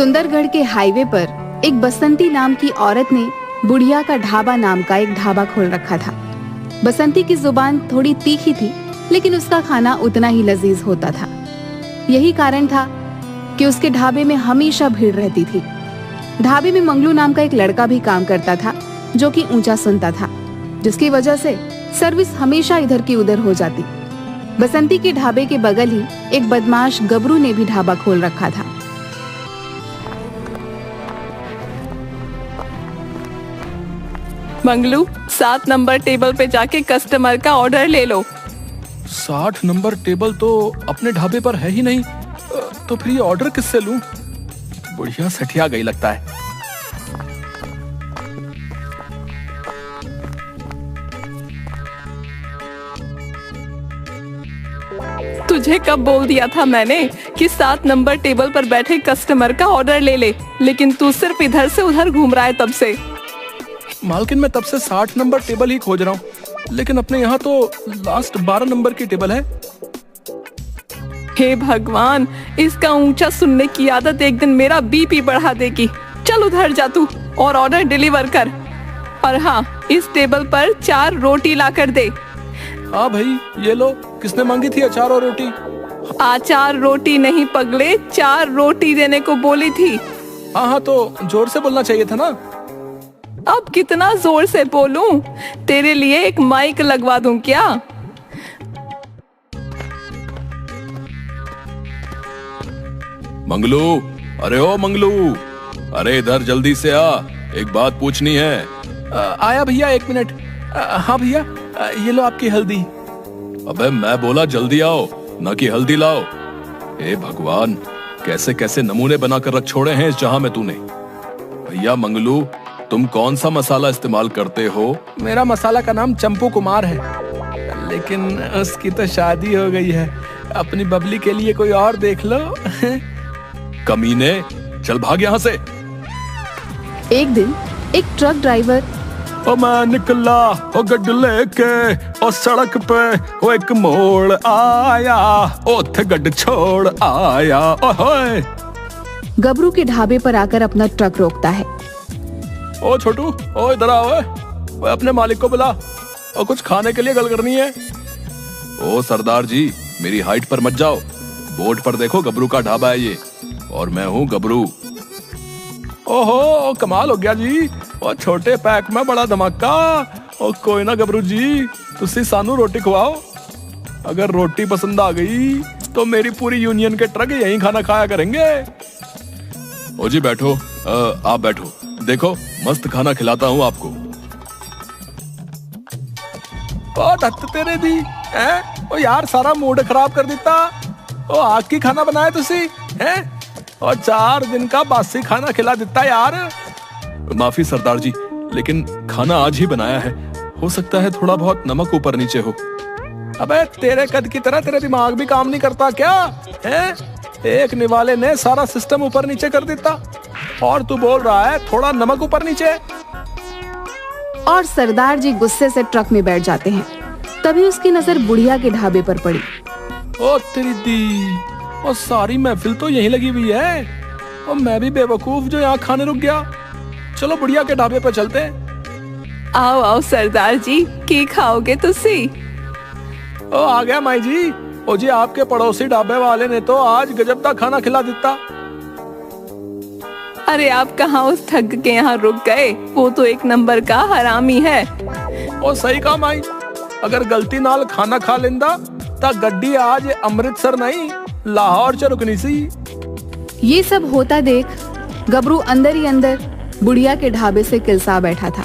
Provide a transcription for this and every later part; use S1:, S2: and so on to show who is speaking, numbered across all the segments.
S1: सुंदरगढ़ के हाईवे पर एक बसंती नाम की औरत ने बुढ़िया का ढाबा नाम का एक ढाबा खोल रखा था। बसंती की जुबान थोड़ी तीखी थी, लेकिन उसका खाना उतना ही लजीज होता था। यही कारण था कि उसके ढाबे में हमेशा भीड़ रहती थी। ढाबे में मंगलू नाम का एक लड़का भी काम करता था, जो कि ऊंचा सुनता था, जिसकी वजह से सर्विस हमेशा इधर की उधर हो जाती। बसंती के ढाबे के बगल ही एक बदमाश गबरू ने भी ढाबा खोल रखा था।
S2: मंगलू, 7 नंबर टेबल पे जाके कस्टमर का ऑर्डर ले लो।
S3: 60 नंबर टेबल तो अपने ढाबे पर है ही नहीं, तो फिर ये ऑर्डर किससे लूं? बुढ़िया सठिया गई लगता है।
S2: तुझे कब बोल दिया था मैंने कि 7 नंबर टेबल पर बैठे कस्टमर का ऑर्डर ले ले, लेकिन तू सिर्फ इधर से उधर घूम रहा है तब से।
S3: मालकिन, मैं तब से 60 नंबर टेबल ही खोज रहा हूँ, लेकिन अपने यहाँ तो लास्ट 12 नंबर की टेबल है।
S2: हे भगवान, इसका ऊंचा सुनने की आदत एक दिन मेरा बीपी बढ़ा देगी। चल उधर जा तू और ऑर्डर डिलीवर कर। और हाँ, इस टेबल पर 4 रोटी ला कर दे।
S3: हाँ भाई, ये लो। किसने मांगी थी अचार और रोटी?
S2: आचार रोटी नहीं पगले, 4 रोटी देने को बोली थी।
S3: हाँ, तो जोर से बोलना चाहिए था ना।
S2: अब कितना जोर से बोलूं? तेरे लिए एक माइक लगवा दूं क्या?
S4: मंगलू, अरे ओ मंगलू, अरे इधर जल्दी से आ, एक बात पूछनी है।
S3: आया भैया, 1 मिनट। हाँ भैया, ये लो आपकी हल्दी।
S4: अबे मैं बोला जल्दी आओ, न कि हल्दी लाओ। हे भगवान, कैसे कैसे नमूने बनाकर रख छोड़े हैं इस जहां में तूने। भैया मंगलू, तुम कौन सा मसाला इस्तेमाल करते हो?
S3: मेरा मसाला का नाम चंपू कुमार है, लेकिन उसकी तो शादी हो गई है। अपनी बबली के लिए कोई और देख लो।
S4: कमीने, चल भाग यहाँ से।
S1: एक दिन एक ट्रक ड्राइवर
S3: ओ मैं निकला ओ गड्डी लेके ओ सड़क पे ओ एक मोड़ आया, ओथे गड्डी छोड़ आया। ओए
S1: गबरू के ढाबे पर आकर अपना ट्रक रोकता है।
S3: ओ छोटू, ओ इधर आओ। ओए अपने मालिक को बुला, और कुछ खाने के लिए गल करनी है।
S4: ओ सरदार जी, मेरी हाइट पर मत जाओ। बोर्ड पर देखो, गबरू का ढाबा है ये, और मैं हूँ गबरू।
S3: ओहो, कमाल हो गया जी। और छोटे पैक में बड़ा धमाका। और कोई ना गबरू जी, तुसी सानू रोटी खवाओ। अगर रोटी पसंद आ गई तो मेरी पूरी यूनियन के ट्रक यहीं खाना खाया करेंगे।
S4: ओ जी बैठो, आप बैठो, देखो मस्त खाना खिलाता हूँ आपको।
S3: ओ दत्त तेरे दी हैं? ओ यार, सारा मूड खराब कर देता। ओ आग की खाना बनाया तुसी हैं? और 4 दिन का बासी खाना खिला देता यार।
S4: माफी सरदार जी, लेकिन खाना आज ही बनाया है, हो सकता है थोड़ा बहुत नमक ऊपर नीचे हो।
S3: अबे तेरे कद की तरह तेरा दिमाग भी काम नहीं करता क्या हैं? एक निवाले ने सारा सिस्टम ऊपर नीचे कर देता, और तू बोल रहा है थोड़ा नमक ऊपर नीचे।
S1: और सरदार जी गुस्से से ट्रक में बैठ जाते हैं। तभी उसकी नजर बुढ़िया के ढाबे पर पड़ी।
S3: ओ तेरी दी, और सारी महफिल तो यहीं लगी हुई है, और मैं भी बेवकूफ जो यहाँ खाने रुक गया। चलो बुढ़िया के ढाबे पर चलते हैं।
S2: आओ आओ सरदार जी, की खाओगे तुसी?
S3: ओ आ गया माई जी। ओ जी, आपके पड़ोसी ढाबे वाले ने तो आज गजब का खाना खिला देता।
S2: अरे आप कहाँ उस ठग के यहाँ रुक गए? वो तो 1 नंबर का हरामी है।
S3: ओ सही कहा माई, अगर गलती नाल खाना खा लेंदा ता गड्डी आज अमृतसर नहीं लाहौर च रुकनी सी।
S1: ये सब होता देख गबरू अंदर ही अंदर बुढ़िया के ढाबे से किलसा बैठा था।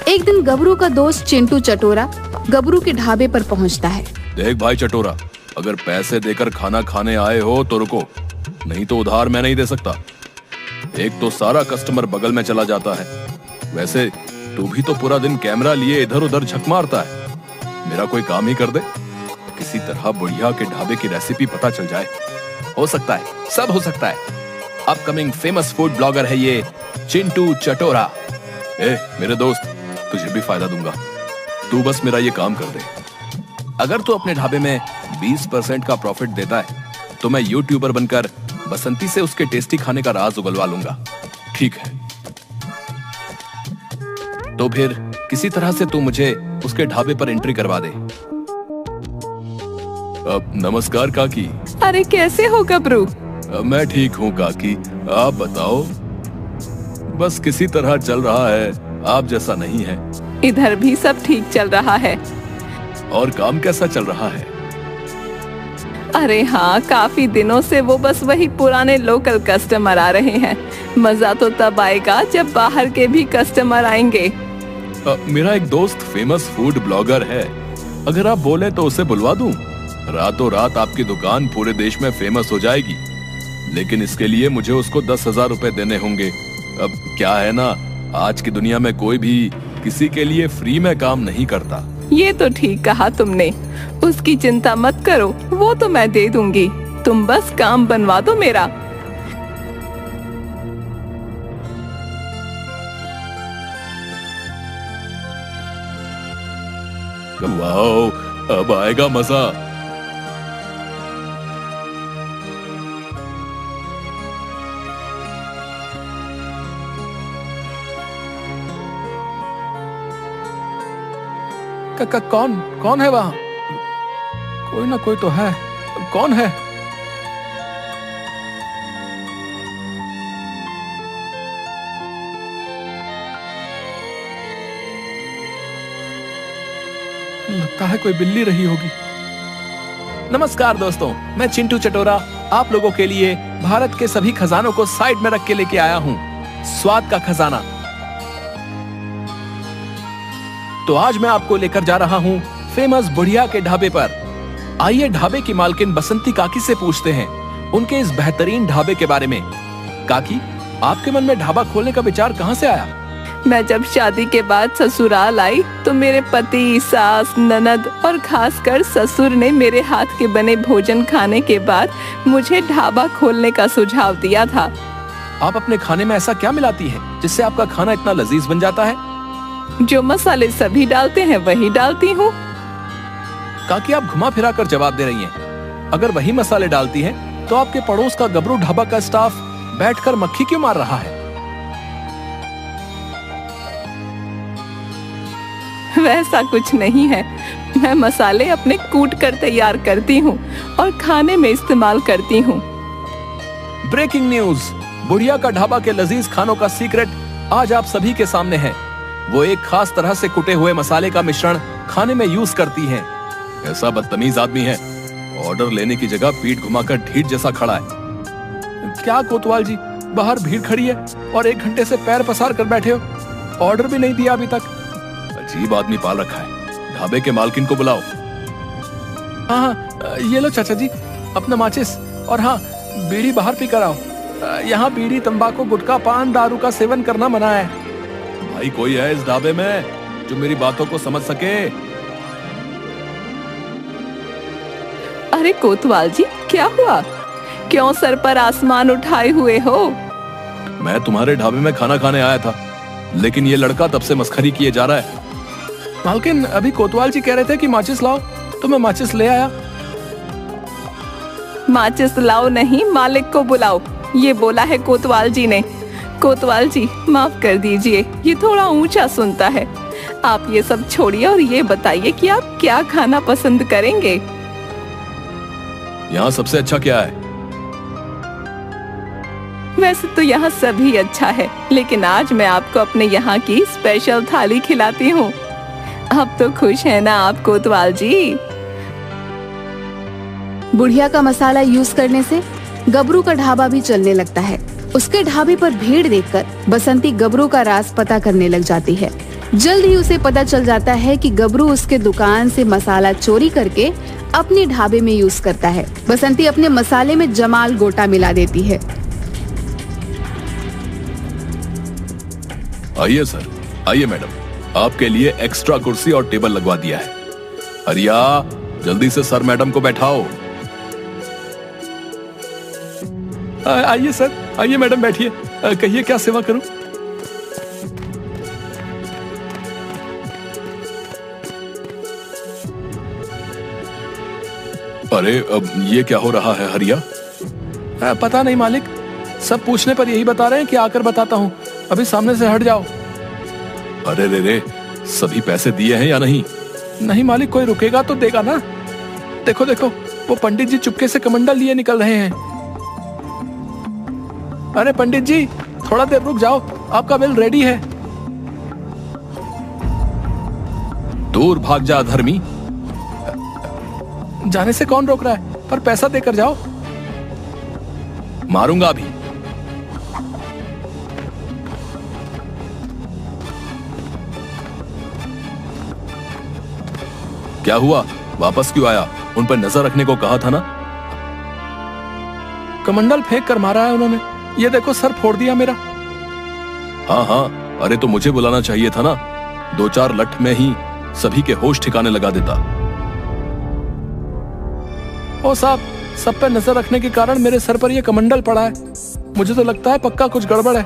S1: एक दिन गबरू का दोस्त चिंटू चटोरा गबरू के ढाबे पर पहुंचता है।
S4: देख भाई चटोरा, अगर पैसे देकर खाना खाने आए हो तो रुको, नहीं तो उधार मैं नहीं दे सकता। एक तो सारा कस्टमर बगल में चला जाता है, वैसे तू भी तो पूरा दिन कैमरा लिए इधर उधर झक मारता है। मेरा कोई काम ही कर दे, किसी तरह बुढ़िया के ढाबे की रेसिपी पता चल जाए। हो सकता है, सब हो सकता है। अपकमिंग फेमस फूड ब्लॉगर है ये चिंटू चटोरा। मेरे दोस्त, तुझे भी फायदा दूंगा, तू बस मेरा ये काम कर दे। अगर तू अपने ढाबे में 20% का प्रॉफिट देता है तो मैं यूट्यूबर बनकर बसंती से उसके टेस्टी खाने का राज उगलवा लूंगा। ठीक है, तो फिर किसी तरह से तू मुझे उसके ढाबे पर एंट्री करवा दे। नमस्कार काकी।
S2: अरे कैसे हो गबरू?
S4: मैं ठीक हूँ काकी, आप बताओ। बस किसी तरह चल रहा है, आप जैसा नहीं है।
S2: इधर भी सब ठीक चल रहा है।
S4: और काम कैसा चल रहा है?
S2: अरे हाँ, काफी दिनों से वो बस वही पुराने लोकल कस्टमर आ रहे हैं। मजा तो तब आएगा जब बाहर के भी कस्टमर आएंगे।
S4: मेरा एक दोस्त फेमस फूड ब्लॉगर है, अगर आप बोले तो उसे बुलवा दूं। रातों रात आपकी दुकान पूरे देश में फेमस हो जाएगी, लेकिन इसके लिए मुझे उसको 10,000 रुपए देने होंगे। अब क्या है ना, आज की दुनिया में कोई भी किसी के लिए फ्री में काम नहीं करता।
S2: ये तो ठीक कहा तुमने, उसकी चिंता मत करो, वो तो मैं दे दूंगी। तुम बस काम बनवा दो मेरा।
S4: वाओ, अब आएगा मजा।
S3: कौन है वहां? कोई ना कोई तो है। कौन है? लगता है कोई बिल्ली रही होगी। नमस्कार दोस्तों, मैं चिंटू चटोरा आप लोगों के लिए भारत के सभी खजानों को साइड में रख के लेके आया हूं। स्वाद का खजाना। तो आज मैं आपको लेकर जा रहा हूं फेमस बुढ़िया के ढाबे पर। आइए ढाबे की मालकिन बसंती काकी से पूछते हैं उनके इस बेहतरीन ढाबे के बारे में। काकी, आपके मन में ढाबा खोलने का विचार कहां से आया?
S2: मैं जब शादी के बाद ससुराल आई तो मेरे पति, सास, ननद और खासकर ससुर ने मेरे हाथ के बने भोजन खाने के बाद मुझे ढाबा खोलने का सुझाव दिया था।
S3: आप अपने खाने में ऐसा क्या मिलाती हैं जिससे आपका खाना इतना लजीज बन जाता है?
S2: जो मसाले सभी डालते हैं वही डालती हूँ।
S3: काकी, आप घुमा फिरा कर जवाब दे रही हैं। अगर वही मसाले डालती हैं, तो आपके पड़ोस का गबरू ढाबा का स्टाफ बैठकर मक्खी क्यों मार रहा है?
S2: वैसा कुछ नहीं है, मैं मसाले अपने कूट कर तैयार करती हूँ और खाने में इस्तेमाल करती हूँ।
S3: ब्रेकिंग न्यूज, बुढ़िया का ढाबा के लजीज खानों का सीक्रेट आज आप सभी के सामने है। वो एक खास तरह से कुटे हुए मसाले का मिश्रण खाने में यूज करती हैं।
S4: ऐसा बदतमीज आदमी है, ऑर्डर लेने की जगह पीठ घुमाकर ढीठ जैसा खड़ा है।
S3: क्या कोतवाल जी, बाहर भीड़ खड़ी है और 1 घंटे से पैर पसार कर बैठे हो, ऑर्डर भी नहीं दिया अभी तक।
S4: अजीब आदमी पाल रखा है। ढाबे के मालकिन को बुलाओ।
S3: हाँ, ये लो चाचा जी अपना माचिस, और हाँ, बीड़ी बाहर पी कर आओ। यहाँ बीड़ी, तंबाकू, गुटखा, पान, दारू का सेवन करना मना है।
S4: भाई, कोई है इस ढाबे में जो मेरी बातों को समझ सके?
S2: अरे कोतवाल जी, क्या हुआ? क्यों सर पर आसमान उठाए हुए हो?
S4: मैं तुम्हारे ढाबे में खाना खाने आया था, लेकिन ये लड़का तब से मस्खरी किए जा रहा है।
S3: मालकिन, अभी कोतवाल जी कह रहे थे कि माचिस लाओ, तो मैं माचिस ले आया।
S2: माचिस लाओ नहीं, मालिक को बुलाओ, ये बोला है कोतवाल जी ने। कोतवाल जी, माफ कर दीजिए, ये थोड़ा ऊंचा सुनता है। आप ये सब छोड़िए और ये बताइए कि आप क्या खाना पसंद करेंगे?
S4: यहाँ सबसे अच्छा क्या है?
S2: वैसे तो यहाँ सभी अच्छा है, लेकिन आज मैं आपको अपने यहाँ की स्पेशल थाली खिलाती हूँ। अब तो खुश है ना आप कोतवाल जी?
S1: बुढ़िया का मसाला यूज करने से गबरू का ढाबा भी चलने लगता है। उसके ढाबे पर भीड़ देखकर बसंती गबरू का राज पता करने लग जाती है। जल्द ही उसे पता चल जाता है कि गबरू उसके दुकान से मसाला चोरी करके अपने ढाबे में यूज करता है। बसंती अपने मसाले में जमाल गोटा मिला देती है।
S4: आइए सर, आइए मैडम, आपके लिए एक्स्ट्रा कुर्सी और टेबल लगवा दिया है। अरिया, जल्दी से सर मैडम को बैठाओ।
S3: आइए सर, आइए मैडम, बैठिए। कहिए क्या सेवा करूं?
S4: अरे, अब ये क्या हो रहा है हरिया?
S3: पता नहीं मालिक, सब पूछने पर यही बता रहे हैं कि आकर बताता हूँ, अभी सामने से हट जाओ।
S4: अरे रे, सभी पैसे दिए हैं या नहीं?
S3: नहीं मालिक, कोई रुकेगा तो देगा ना। देखो देखो, वो पंडित जी चुपके से कमंडल लिए निकल रहे हैं। अरे पंडित जी, थोड़ा देर रुक जाओ, आपका बिल रेडी है।
S4: दूर भाग जा अधर्मी।
S3: जाने से कौन रोक रहा है, पर पैसा देकर जाओ।
S4: मारूंगा अभी। क्या हुआ, वापस क्यों आया? उन पर नजर रखने को कहा था ना।
S3: कमंडल फेंक कर मारा है उन्होंने, ये देखो सर फोड़ दिया मेरा।
S4: हाँ हाँ, अरे तो मुझे बुलाना चाहिए था ना, 2-4 लठ में ही सभी के होश ठिकाने लगा देता।
S3: ओ साहब, सब पे नजर रखने के कारण मेरे सर पर यह कमंडल पड़ा है। मुझे तो लगता है पक्का कुछ गड़बड़ है।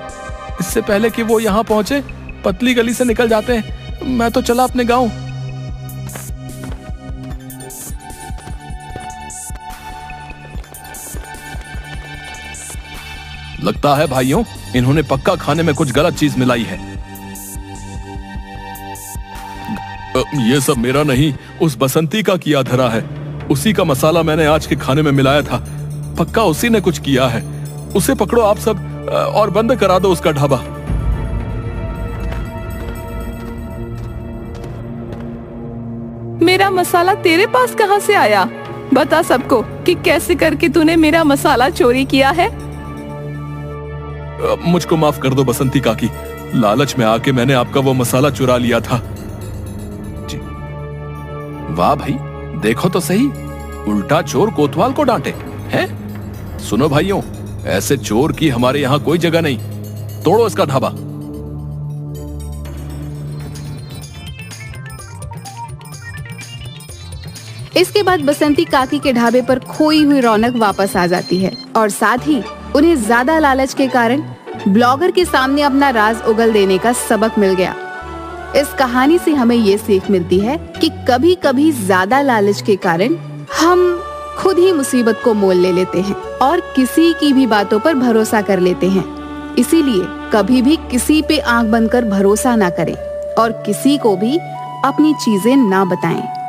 S3: इससे पहले कि वो यहाँ पहुंचे, पतली गली से निकल जाते हैं। मैं तो चला अपने गांव।
S4: लगता है भाइयों, इन्होंने पक्का खाने में कुछ गलत चीज मिलाई है। ये सब मेरा नहीं, उस बसंती का किया धरा है। उसी का मसाला मैंने आज के खाने में मिलाया था। पक्का उसी ने कुछ किया है। उसे पकड़ो आप सब और बंद करा दो उसका ढाबा।
S2: मेरा मसाला तेरे पास कहां से आया? बता सबको कि कैसे करके तूने मेरा मसाला चोरी किया है।
S4: मुझको माफ कर दो बसंती काकी, लालच में आके मैंने आपका वो मसाला चुरा लिया था। जी। वाह भाई, देखो तो सही, उल्टा चोर कोतवाल को डांटे हैं। सुनो भाइयों, ऐसे चोर की हमारे यहाँ कोई जगह नहीं। तोड़ो इसका ढाबा।
S1: इसके बाद बसंती काकी के ढाबे पर खोई हुई रौनक वापस आ जाती है और साथ ही उन्हें ज्यादा लालच के कारण ब्लॉगर के सामने अपना राज उगल देने का सबक मिल गया। इस कहानी से हमें ये सीख मिलती है कि कभी कभी ज्यादा लालच के कारण हम खुद ही मुसीबत को मोल ले लेते हैं और किसी की भी बातों पर भरोसा कर लेते हैं। इसीलिए कभी भी किसी पे आंख बंद कर भरोसा ना करें और किसी को भी अपनी चीजें ना बताएं।